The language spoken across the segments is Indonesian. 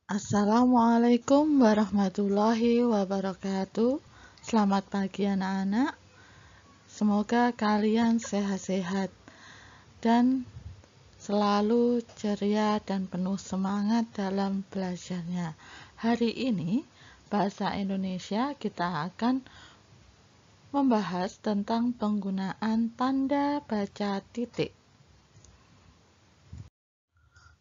Assalamualaikum warahmatullahi wabarakatuh. Selamat pagi anak-anak. Semoga kalian sehat-sehat dan selalu ceria dan penuh semangat dalam belajarnya. Hari ini bahasa Indonesia kita akan membahas tentang penggunaan tanda baca titik.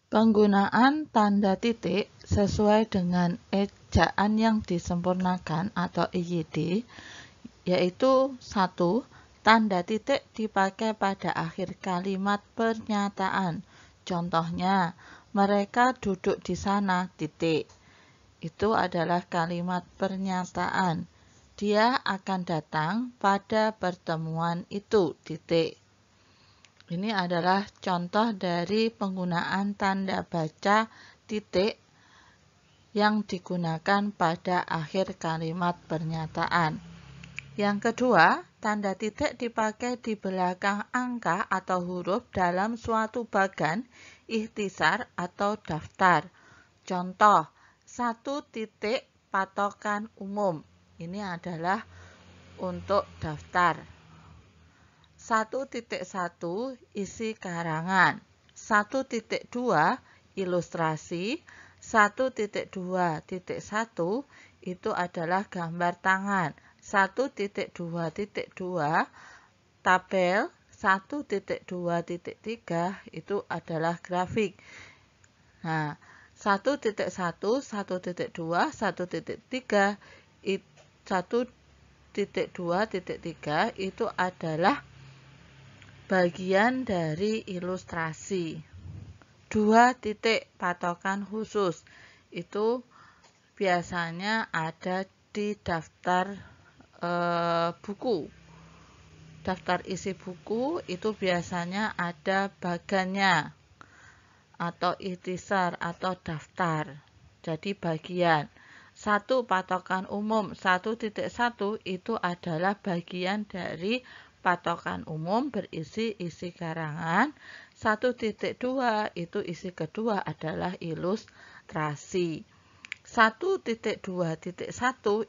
Penggunaan tanda titik sesuai dengan ejaan yang disempurnakan atau EYD, yaitu 1. Tanda titik dipakai pada akhir kalimat pernyataan. Contohnya, mereka duduk di sana, titik. Itu adalah kalimat pernyataan. Dia akan datang pada pertemuan itu, titik. Ini adalah contoh dari penggunaan tanda baca titik yang digunakan pada akhir kalimat pernyataan. Yang kedua, tanda titik dipakai di belakang angka atau huruf dalam suatu bagan, ikhtisar atau daftar. Contoh, 1 titik patokan umum. Ini adalah untuk daftar. 1.1 isi karangan, 1.2 ilustrasi, 1.2.1 itu adalah gambar tangan, 1.2.2 tabel, 1.2.3 itu adalah grafik. Nah, 1.1, 1.2, 1.3, 1.2.3 itu adalah bagian dari ilustrasi. 2 titik patokan khusus itu biasanya ada di daftar buku. Daftar isi buku itu biasanya ada bagannya atau ikhtisar atau daftar. Jadi bagian. 1 patokan umum 1.1 itu adalah bagian dari patokan umum berisi isi karangan. 1.2 itu isi kedua adalah ilustrasi. 1.2.1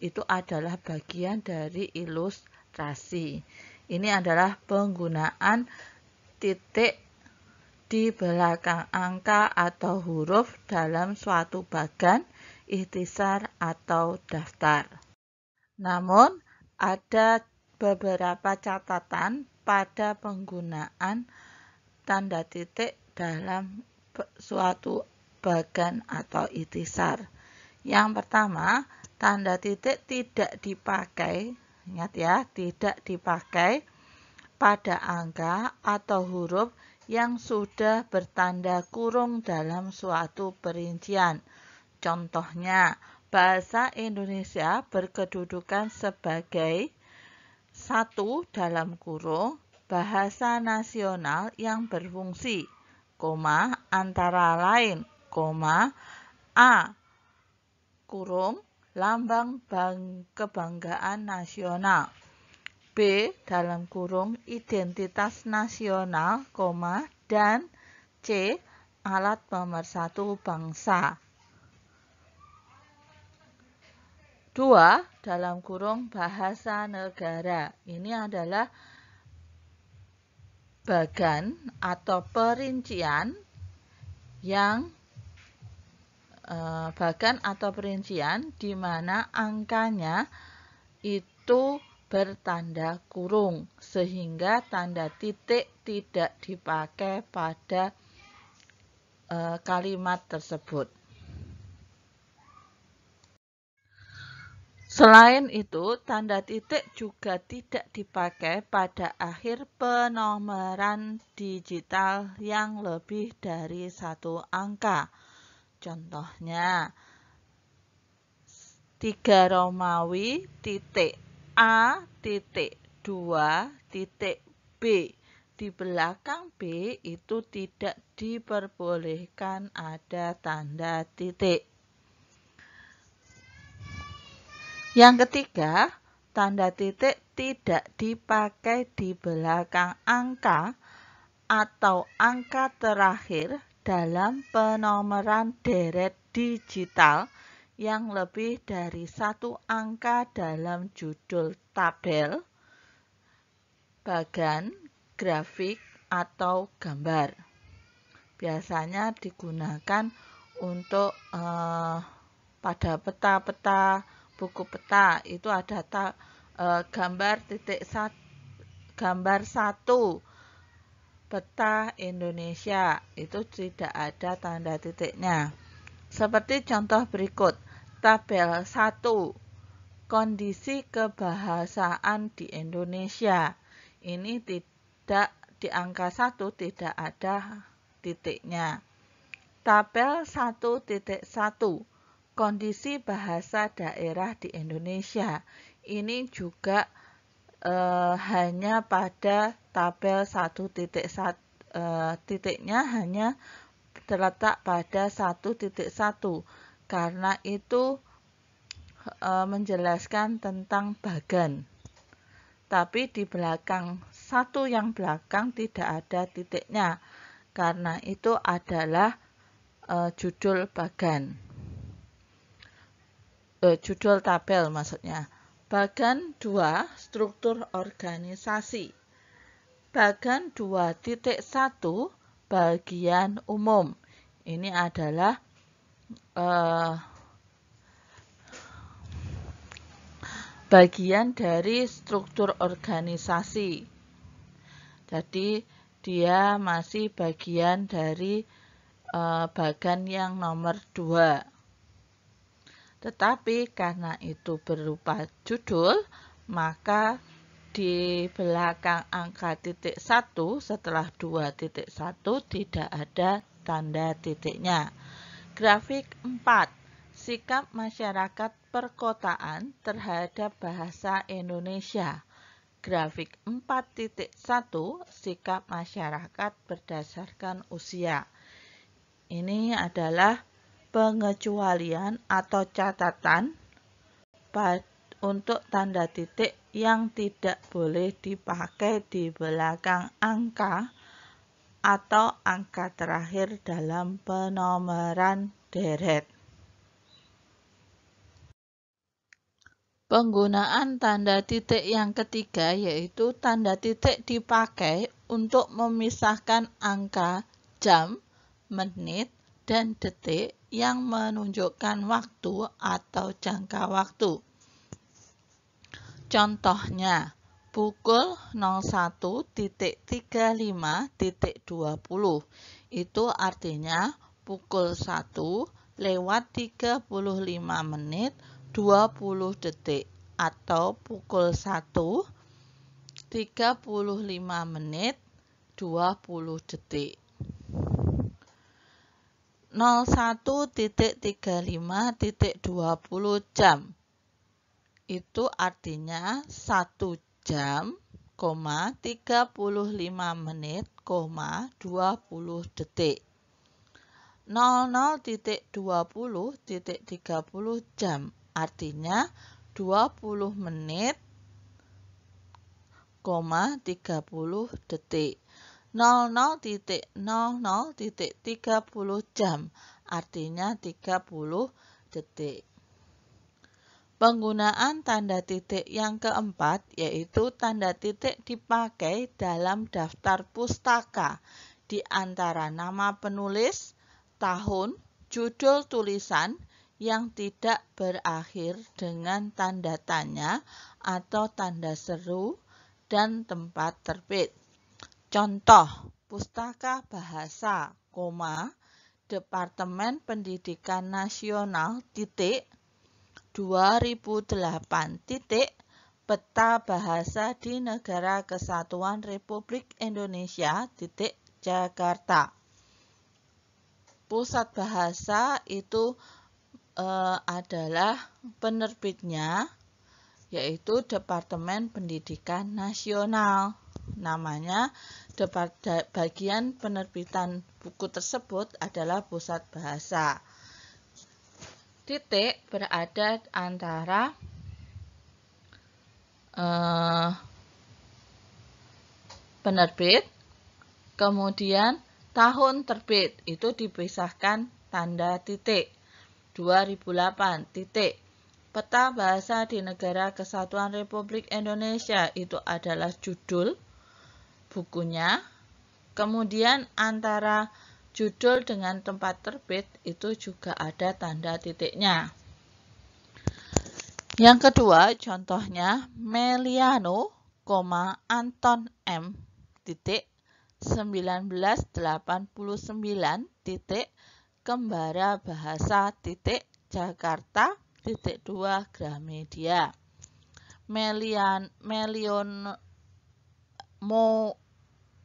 itu adalah bagian dari ilustrasi. Ini adalah penggunaan titik di belakang angka atau huruf dalam suatu bagan, ikhtisar atau daftar. Namun, ada beberapa catatan pada penggunaan tanda titik dalam suatu bagan atau ikhtisar. Yang pertama, tanda titik tidak dipakai, ingat ya, tidak dipakai pada angka atau huruf yang sudah bertanda kurung dalam suatu perincian. Contohnya, bahasa Indonesia berkedudukan sebagai 1 dalam kurung bahasa nasional yang berfungsi, antara lain, A kurung lambang kebanggaan nasional, B dalam kurung identitas nasional, dan C alat pemersatu bangsa. 2 dalam kurung bahasa negara. Ini adalah bagan atau perincian yang di mana angkanya itu bertanda kurung sehingga tanda titik tidak dipakai pada kalimat tersebut. Selain itu, tanda titik juga tidak dipakai pada akhir penomoran digital yang lebih dari 1 angka. Contohnya, 3 Romawi titik A titik 2 titik B. Di belakang B itu tidak diperbolehkan ada tanda titik. Yang ketiga, tanda titik tidak dipakai di belakang angka atau angka terakhir dalam penomoran deret digital yang lebih dari satu angka dalam judul tabel, bagan, grafik, atau gambar. Biasanya digunakan untuk pada peta-peta, buku peta itu ada gambar satu peta Indonesia, itu tidak ada tanda titiknya. Seperti contoh berikut, tabel 1, kondisi kebahasaan di Indonesia. Ini tidak di angka 1 tidak ada titiknya. Tabel 1.1, kondisi bahasa daerah di Indonesia. Ini juga hanya pada tabel 1.1, titiknya hanya terletak pada 1.1 karena itu menjelaskan tentang bagan. Tapi di belakang satu yang belakang tidak ada titiknya karena itu adalah judul bagan. Judul tabel maksudnya. Bagan 2, struktur organisasi. Bagan 2.1, bagian umum. Ini adalah bagian dari struktur organisasi. Jadi dia masih bagian dari bagan yang nomor 2. Tetapi karena itu berupa judul, maka di belakang angka titik 1 setelah 2.1 tidak ada tanda titiknya. Grafik 4. Sikap masyarakat perkotaan terhadap bahasa Indonesia. Grafik 4.1, sikap masyarakat berdasarkan usia. Ini adalah pengecualian atau catatan untuk tanda titik yang tidak boleh dipakai di belakang angka atau angka terakhir dalam penomoran deret. Penggunaan tanda titik yang ketiga yaitu tanda titik dipakai untuk memisahkan angka jam, menit, dan detik yang menunjukkan waktu atau jangka waktu. Contohnya, pukul 01.35.20 itu artinya pukul 1 lewat 35 menit 20 detik atau pukul 1 35 menit 20 detik. 01.35.20 jam. Itu artinya 1 jam, 35 menit, 20 detik. 00.20.30 jam. Artinya 20 menit, 30 detik. 00.00.30 jam, artinya 30 detik. Penggunaan tanda titik yang keempat yaitu tanda titik dipakai dalam daftar pustaka di antara nama penulis, tahun, judul tulisan yang tidak berakhir dengan tanda tanya atau tanda seru dan tempat terbit. Contoh, Pustaka Bahasa, Departemen Pendidikan Nasional, 2008, Peta Bahasa di Negara Kesatuan Republik Indonesia, Jakarta. Pusat Bahasa itu adalah penerbitnya, yaitu Departemen Pendidikan Nasional. Namanya, bagian penerbitan buku tersebut adalah Pusat Bahasa. Titik berada antara penerbit, kemudian Tahun terbit itu dipisahkan tanda titik. 2008 titik. Peta bahasa di Negara Kesatuan Republik Indonesia itu adalah judul bukunya. Kemudian antara judul dengan tempat terbit itu juga ada tanda titiknya. Yang kedua, contohnya Meliano, Anton M. titik 1989 titik Kembara Bahasa titik Jakarta titik 2 Gramedia.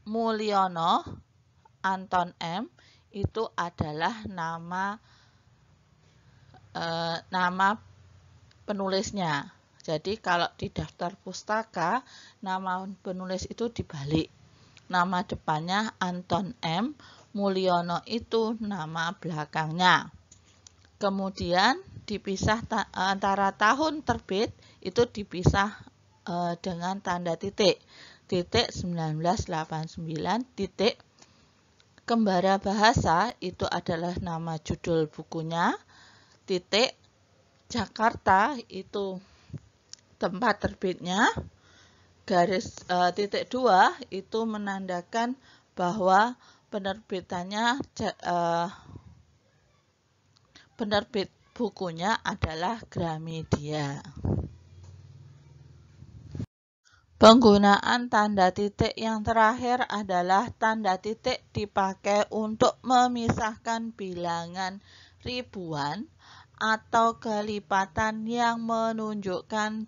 Mulyono Anton M itu adalah nama penulisnya. Jadi kalau di daftar pustaka nama penulis itu dibalik. Nama depannya Anton M, Mulyono itu nama belakangnya. Kemudian dipisah antara tahun terbit itu dipisah dengan tanda titik. Titik 1989 titik Kembara Bahasa itu adalah nama judul bukunya. Titik Jakarta itu tempat terbitnya. Garis titik 2 itu menandakan bahwa penerbit bukunya adalah Gramedia. Penggunaan tanda titik yang terakhir adalah tanda titik dipakai untuk memisahkan bilangan ribuan atau kelipatan yang menunjukkan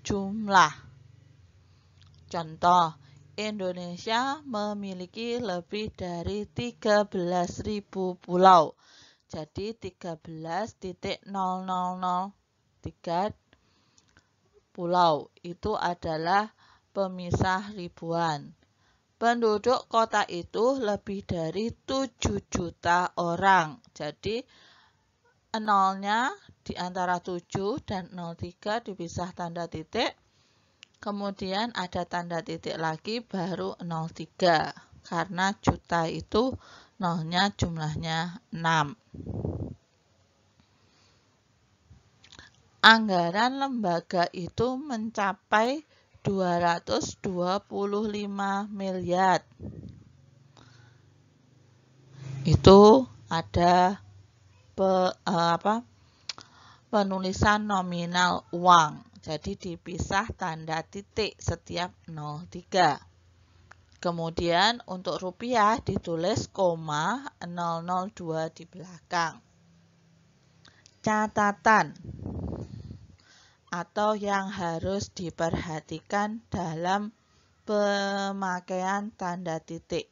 jumlah. Contoh, Indonesia memiliki lebih dari 13.000 pulau. Jadi 13.0003 pulau itu adalah pemisah ribuan. Penduduk kota itu lebih dari 7 juta orang. Jadi nolnya di antara 7 dan 03 dipisah tanda titik. Kemudian ada tanda titik lagi baru 03. Karena juta itu nolnya jumlahnya 6. Anggaran lembaga itu mencapai 225 miliar. Itu ada penulisan nominal uang. Jadi dipisah tanda titik setiap 03. Kemudian untuk rupiah ditulis koma 002 di belakang. Catatan atau yang harus diperhatikan dalam pemakaian tanda titik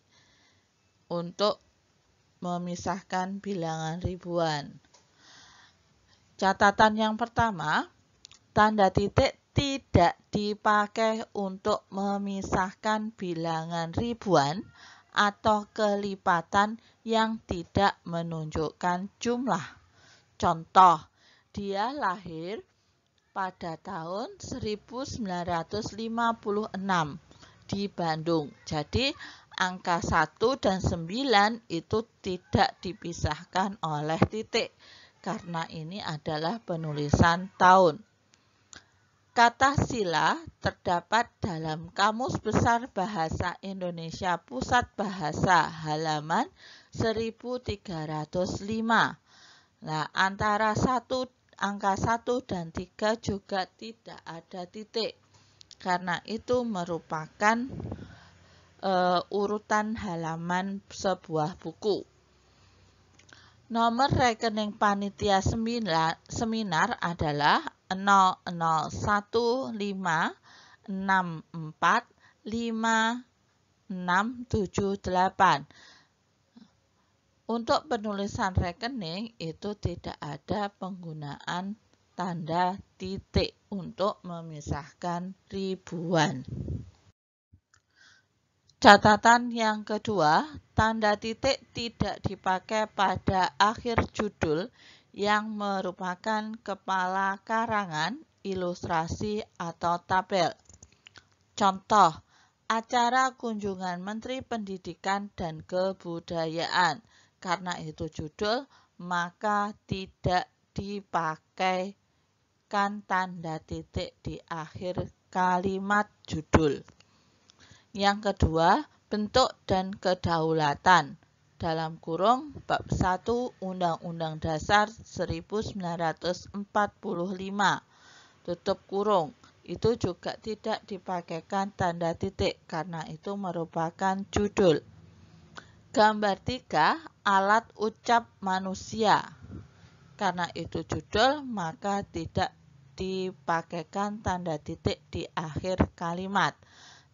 untuk memisahkan bilangan ribuan. Catatan yang pertama, tanda titik tidak dipakai untuk memisahkan bilangan ribuan atau kelipatan yang tidak menunjukkan jumlah. Contoh, dia lahir pada tahun 1956 di Bandung. Jadi, angka 1 dan 9 itu tidak dipisahkan oleh titik, karena ini adalah penulisan tahun. Kata sila terdapat dalam Kamus Besar Bahasa Indonesia Pusat Bahasa halaman 1305. Nah, antara angka 1 dan 3 juga tidak ada titik. Karena itu merupakan urutan halaman sebuah buku. Nomor rekening panitia seminar adalah 0015455678. Untuk penulisan rekening itu tidak ada penggunaan tanda titik untuk memisahkan ribuan. Catatan yang kedua, tanda titik tidak dipakai pada akhir judul yang merupakan kepala karangan, ilustrasi, atau tabel. Contoh, acara kunjungan Menteri Pendidikan dan Kebudayaan. Karena itu judul, maka tidak dipakaikan tanda titik di akhir kalimat judul. Yang kedua, bentuk dan kedaulatan. Dalam kurung bab 1 Undang-Undang Dasar 1945. Tutup kurung. Itu juga tidak dipakaikan tanda titik karena itu merupakan judul. Gambar 3, alat ucap manusia. Karena itu judul, maka tidak dipakaikan tanda titik di akhir kalimat.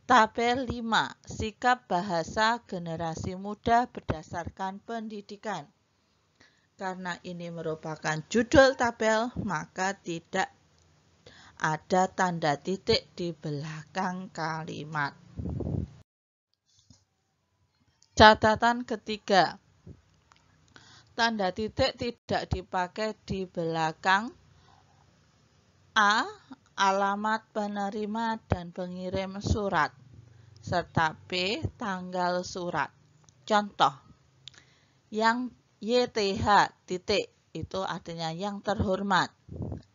Tabel 5, sikap bahasa generasi muda berdasarkan pendidikan. Karena ini merupakan judul tabel, maka tidak ada tanda titik di belakang kalimat. Catatan ketiga, tanda titik tidak dipakai di belakang A. Alamat penerima dan pengirim surat, serta B. Tanggal surat. Contoh, yang YTH titik itu artinya yang terhormat.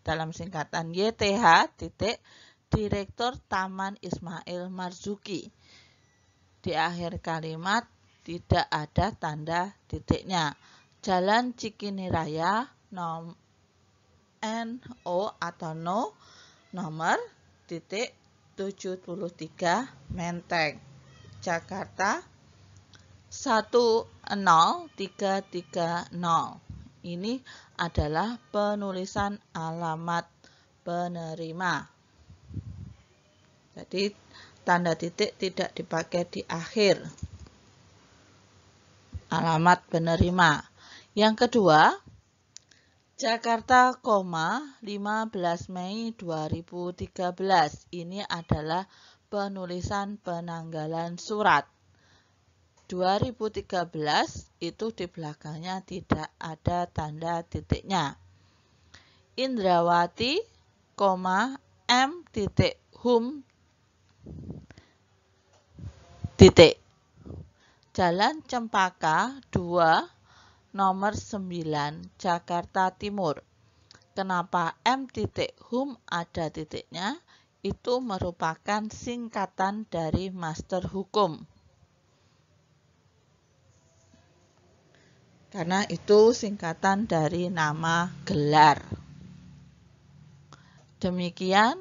Dalam singkatan YTH titik, Direktur Taman Ismail Marzuki. Di akhir kalimat tidak ada tanda titiknya. Jalan Cikini Raya NO atau NO nomor titik 73 Menteng, Jakarta 10330. Ini adalah penulisan alamat penerima. Jadi tanda titik tidak dipakai di akhir alamat penerima. Yang kedua, Jakarta, 15 Mei 2013. Ini adalah penulisan penanggalan surat. 2013 itu di belakangnya tidak ada tanda titiknya. Indrawati, M. Hum. Jalan Cempaka 2 nomor 9 Jakarta Timur. Kenapa M. Hum ada titiknya? Itu merupakan singkatan dari Master Hukum. Karena itu singkatan dari nama gelar. Demikian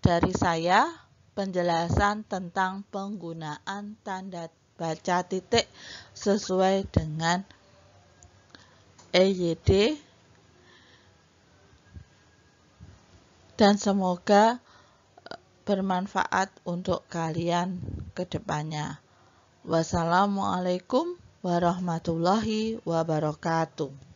dari saya penjelasan tentang penggunaan tanda baca titik sesuai dengan EYD, dan semoga bermanfaat untuk kalian ke depannya. Wassalamualaikum warahmatullahi wabarakatuh.